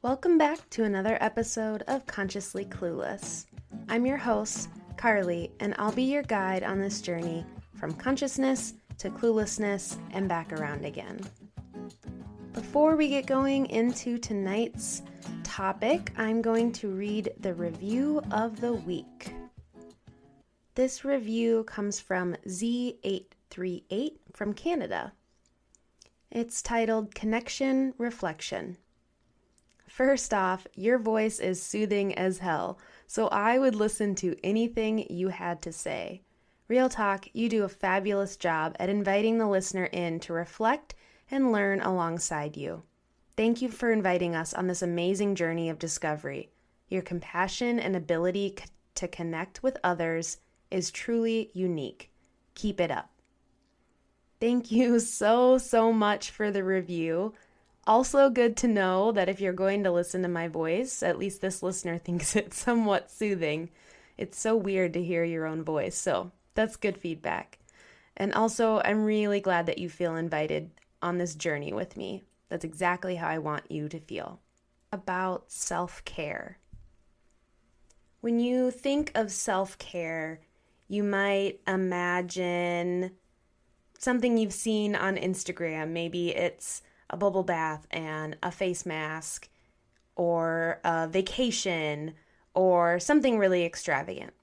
Welcome back to another episode of Consciously Clueless. I'm your host, Carly, and I'll be your guide on this journey from consciousness to cluelessness and back around again. Before we get going into tonight's topic, I'm going to read the review of the week. This review comes from Z838 from Canada. It's titled Connection Reflection. First off, your voice is soothing as hell, so I would listen to anything you had to say. Real talk, you do a fabulous job at inviting the listener in to reflect and learn alongside you. Thank you for inviting us on this amazing journey of discovery. Your compassion and ability to connect with others is truly unique. Keep it up. Thank you so much for the review. Also good to know that if you're going to listen to my voice, at least this listener thinks it's somewhat soothing. It's so weird to hear your own voice, so that's good feedback. And also, I'm really glad that you feel invited on this journey with me. That's exactly how I want you to feel. About self-care. When you think of self-care, you might imagine something you've seen on Instagram. Maybe it's a bubble bath and a face mask, or a vacation, or something really extravagant.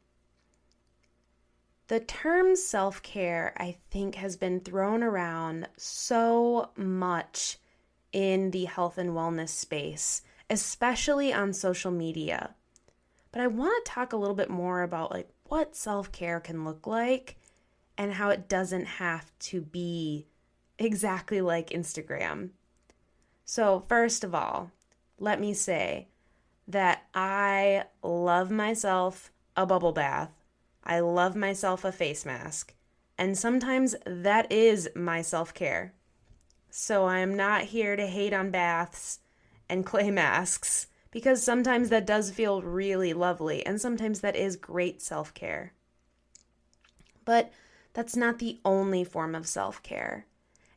The term self-care, I think, has been thrown around so much in the health and wellness space, especially on social media. But I want to talk a little bit more about what self-care can look like and how it doesn't have to be exactly like Instagram. So first of all, let me say that I love myself a bubble bath. I love myself a face mask. And sometimes that is my self-care. So I'm not here to hate on baths and clay masks, because sometimes that does feel really lovely, and sometimes that is great self-care. But that's not the only form of self-care.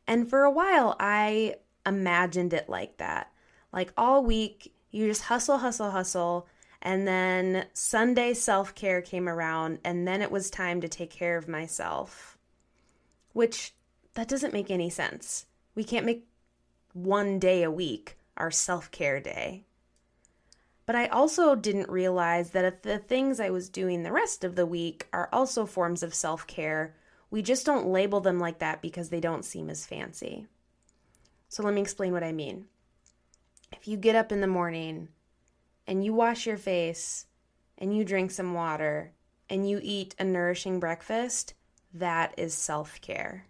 And for a while, I imagined it like that. Like all week, you just hustle, and then Sunday self-care came around, and then it was time to take care of myself. Which, that doesn't make any sense. We can't make one day a week our self-care day. But I also didn't realize that if the things I was doing the rest of the week are also forms of self-care, we just don't label them like that because they don't seem as fancy. So let me explain what I mean. If you get up in the morning and you wash your face and you drink some water and you eat a nourishing breakfast, that is self-care.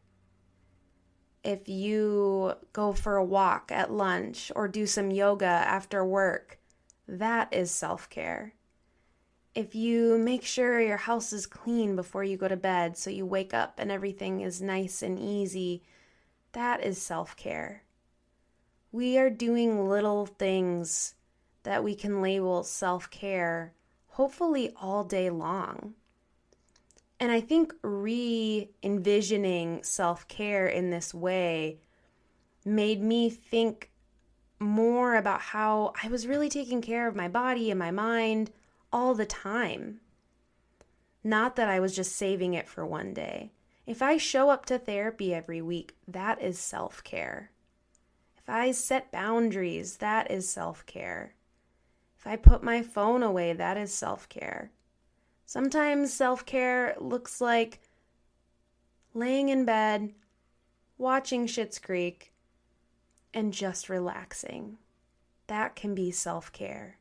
If you go for a walk at lunch or do some yoga after work, that is self-care. If you make sure your house is clean before you go to bed so you wake up and everything is nice and easy, that is self-care. We are doing little things that we can label self-care, hopefully all day long. And I think re-envisioning self-care in this way made me think more about how I was really taking care of my body and my mind all the time. Not that I was just saving it for one day. If I show up to therapy every week, that is self-care. If I set boundaries, that is self-care. If I put my phone away, that is self-care. Sometimes self-care looks like laying in bed, watching Schitt's Creek, and just relaxing. That can be self-care.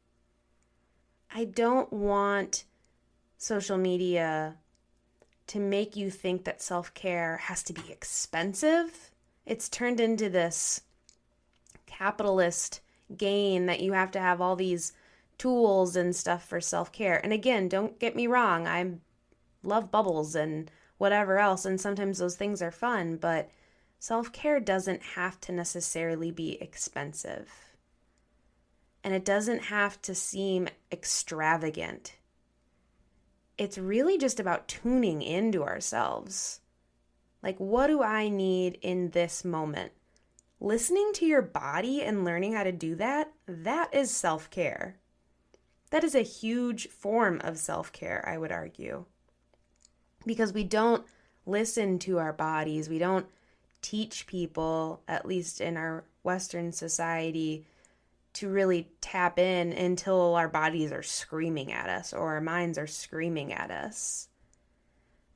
I don't want social media to make you think that self-care has to be expensive. It's turned into this capitalist gain that you have to have all these tools and stuff for self-care. And again, don't get me wrong, I love bubbles and whatever else, and sometimes those things are fun, but self-care doesn't have to necessarily be expensive. And it doesn't have to seem extravagant. It's really just about tuning into ourselves. Like, what do I need in this moment? Listening to your body and learning how to do that, that is self-care. That is a huge form of self-care, I would argue. Because we don't listen to our bodies. We don't teach people, at least in our Western society, to really tap in until our bodies are screaming at us or our minds are screaming at us.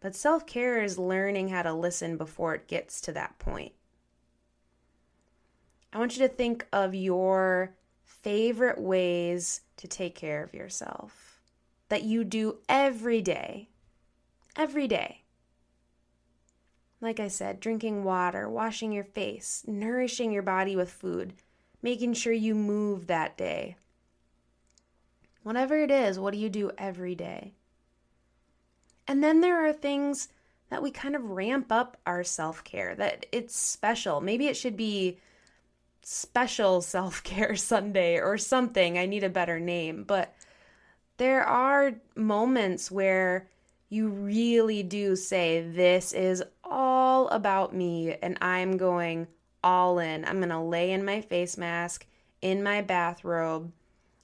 But self-care is learning how to listen before it gets to that point. I want you to think of your favorite ways to take care of yourself that you do every day. Every day. Like I said, drinking water, washing your face, nourishing your body with food, making sure you move that day. Whatever it is, what do you do every day? And then there are things that we kind of ramp up our self-care, that it's special. Maybe it should be Special Self-Care Sunday or something. I need a better name. But there are moments where you really do say, this is all about me and I'm going all in. I'm going to lay in my face mask, in my bathrobe.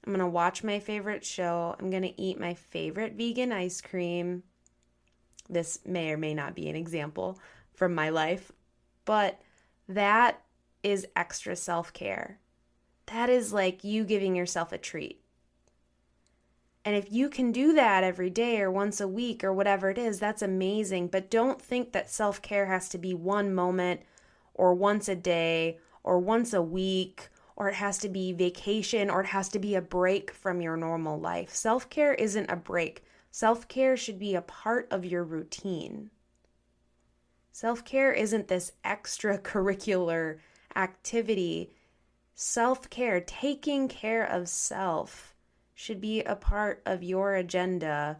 I'm going to watch my favorite show. I'm going to eat my favorite vegan ice cream. This may or may not be an example from my life, but that is extra self-care. That is like you giving yourself a treat. And if you can do that every day or once a week or whatever it is, that's amazing. But don't think that self-care has to be one moment or once a day or once a week, or it has to be vacation, or it has to be a break from your normal life. Self-care isn't a break. Self-care should be a part of your routine. Self-care isn't this extracurricular activity. Self-care, taking care of self, should be a part of your agenda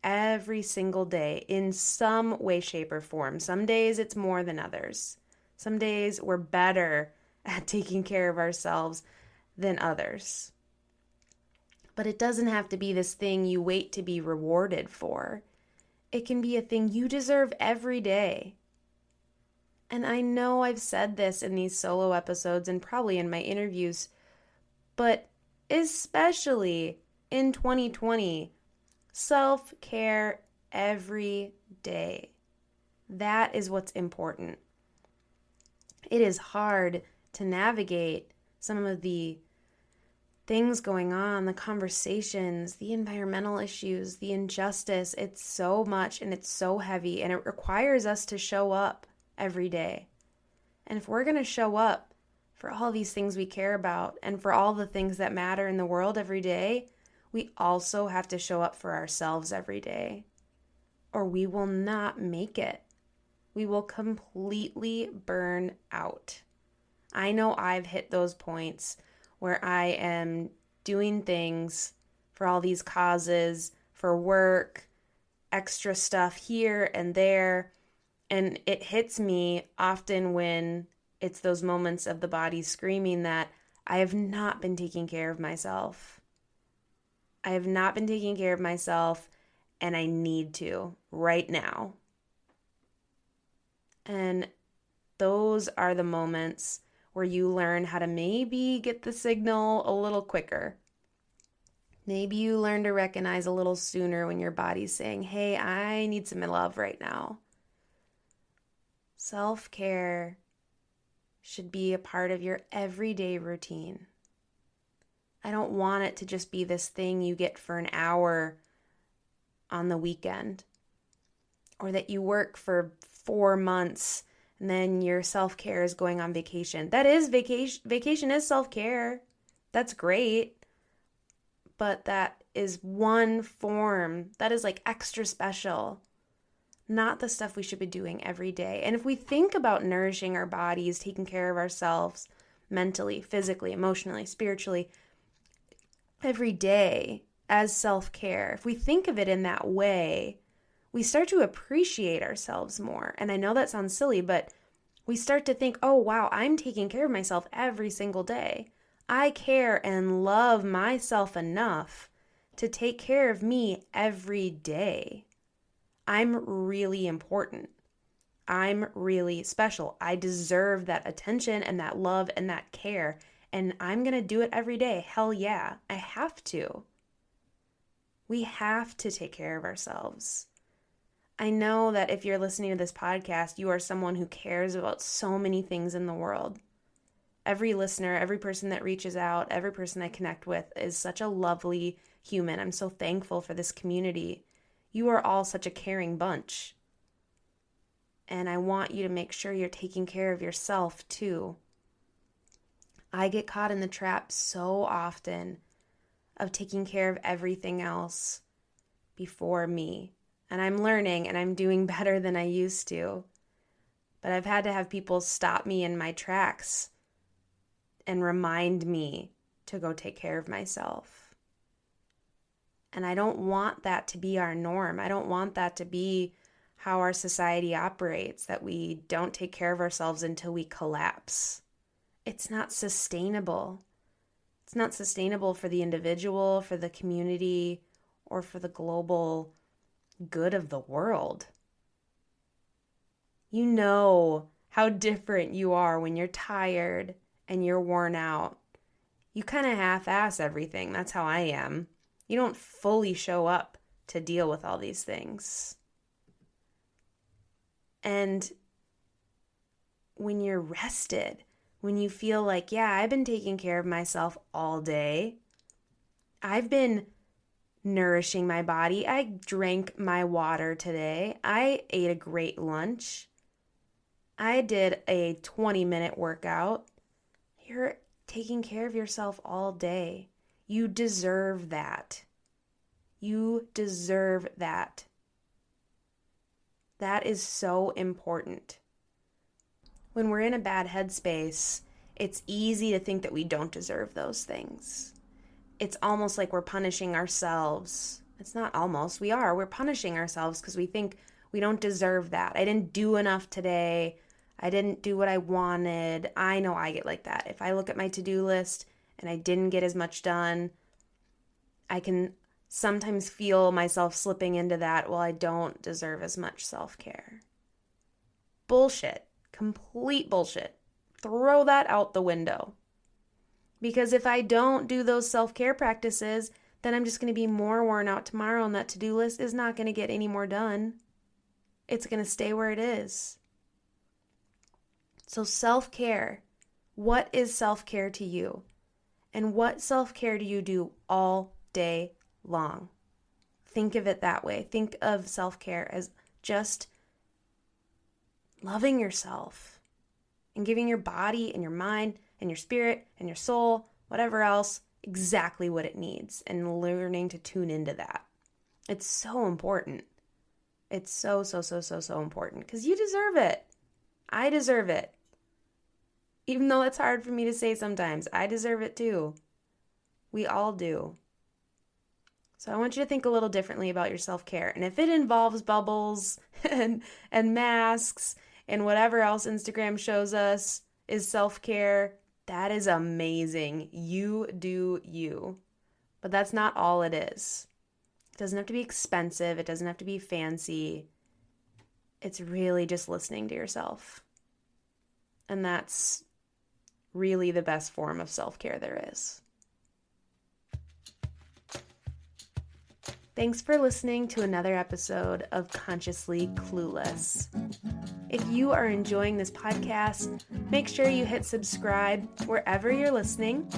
every single day in some way, shape, or form. Some days it's more than others. Some days we're better at taking care of ourselves than others. But it doesn't have to be this thing you wait to be rewarded for. It can be a thing you deserve every day. And I know I've said this in these solo episodes and probably in my interviews, but especially in 2020, self-care every day. That is what's important. It is hard to navigate some of the things going on, the conversations, the environmental issues, the injustice. It's so much and it's so heavy, and it requires us to show up every day. And if we're going to show up for all these things we care about and for all the things that matter in the world every day, we also have to show up for ourselves every day, or we will not make it. We will completely burn out. I know I've hit those points where I am doing things for all these causes, for work, extra stuff here and there, and it hits me often when it's those moments of the body screaming that I have not been taking care of myself. I have not been taking care of myself, and I need to right now. And those are the moments where you learn how to maybe get the signal a little quicker. Maybe you learn to recognize a little sooner when your body's saying, hey, I need some love right now. Self-care should be a part of your everyday routine. I don't want it to just be this thing you get for an hour on the weekend, or that you work for 4 months and then your self-care is going on vacation. That is vacation. Vacation is self-care. That's great. But that is one form. That is like extra special. Not the stuff we should be doing every day. And if we think about nourishing our bodies, taking care of ourselves mentally, physically, emotionally, spiritually, every day as self-care, if we think of it in that way, we start to appreciate ourselves more. And I know that sounds silly, but we start to think, oh, wow, I'm taking care of myself every single day. I care and love myself enough to take care of me every day. I'm really important. I'm really special. I deserve that attention and that love and that care. And I'm going to do it every day. Hell yeah, I have to. We have to take care of ourselves. I know that if you're listening to this podcast, you are someone who cares about so many things in the world. Every listener, every person that reaches out, every person I connect with is such a lovely human. I'm so thankful for this community. You are all such a caring bunch. And I want you to make sure you're taking care of yourself too. I get caught in the trap so often of taking care of everything else before me. And I'm learning and I'm doing better than I used to. But I've had to have people stop me in my tracks and remind me to go take care of myself. And I don't want that to be our norm. I don't want that to be how our society operates, that we don't take care of ourselves until we collapse. It's not sustainable. It's not sustainable for the individual, for the community, or for the global good of the world. You know how different you are when you're tired and you're worn out. You kind of half-ass everything. That's how I am. You don't fully show up to deal with all these things. And when you're rested, when you feel like, yeah, I've been taking care of myself all day. I've been nourishing my body. I drank my water today. I ate a great lunch. I did a 20-minute workout. You're taking care of yourself all day. You deserve that. You deserve that. That is so important. When we're in a bad headspace, it's easy to think that we don't deserve those things. It's almost like we're punishing ourselves. It's not almost, we are. We're punishing ourselves because we think we don't deserve that. I didn't do enough today. I didn't do what I wanted. I know I get like that. If I look at my to-do list and I didn't get as much done, I can sometimes feel myself slipping into that, well, I don't deserve as much self-care. Bullshit. Complete bullshit. Throw that out the window. Because if I don't do those self-care practices, then I'm just going to be more worn out tomorrow, and that to-do list is not going to get any more done. It's going to stay where it is. So self-care. What is self-care to you? And what self-care do you do all day long? Think of it that way. Think of self-care as just loving yourself and giving your body and your mind and your spirit and your soul, whatever else, exactly what it needs, and learning to tune into that. It's so important. It's so important because you deserve it. I deserve it. Even though it's hard for me to say sometimes, I deserve it too. We all do. So I want you to think a little differently about your self-care. And if it involves bubbles and masks and whatever else Instagram shows us is self-care, that is amazing. You do you. But that's not all it is. It doesn't have to be expensive. It doesn't have to be fancy. It's really just listening to yourself. And that's really the best form of self-care there is. Thanks for listening to another episode of Consciously Clueless. If you are enjoying this podcast, make sure you hit subscribe wherever you're listening.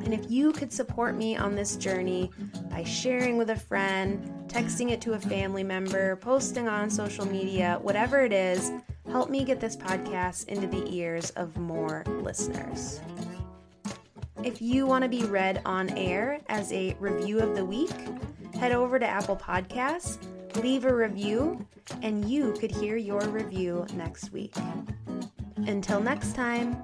And if you could support me on this journey by sharing with a friend, texting it to a family member, posting on social media, whatever it is, help me get this podcast into the ears of more listeners. If you want to be read on air as a review of the week, head over to Apple Podcasts, leave a review, and you could hear your review next week. Until next time.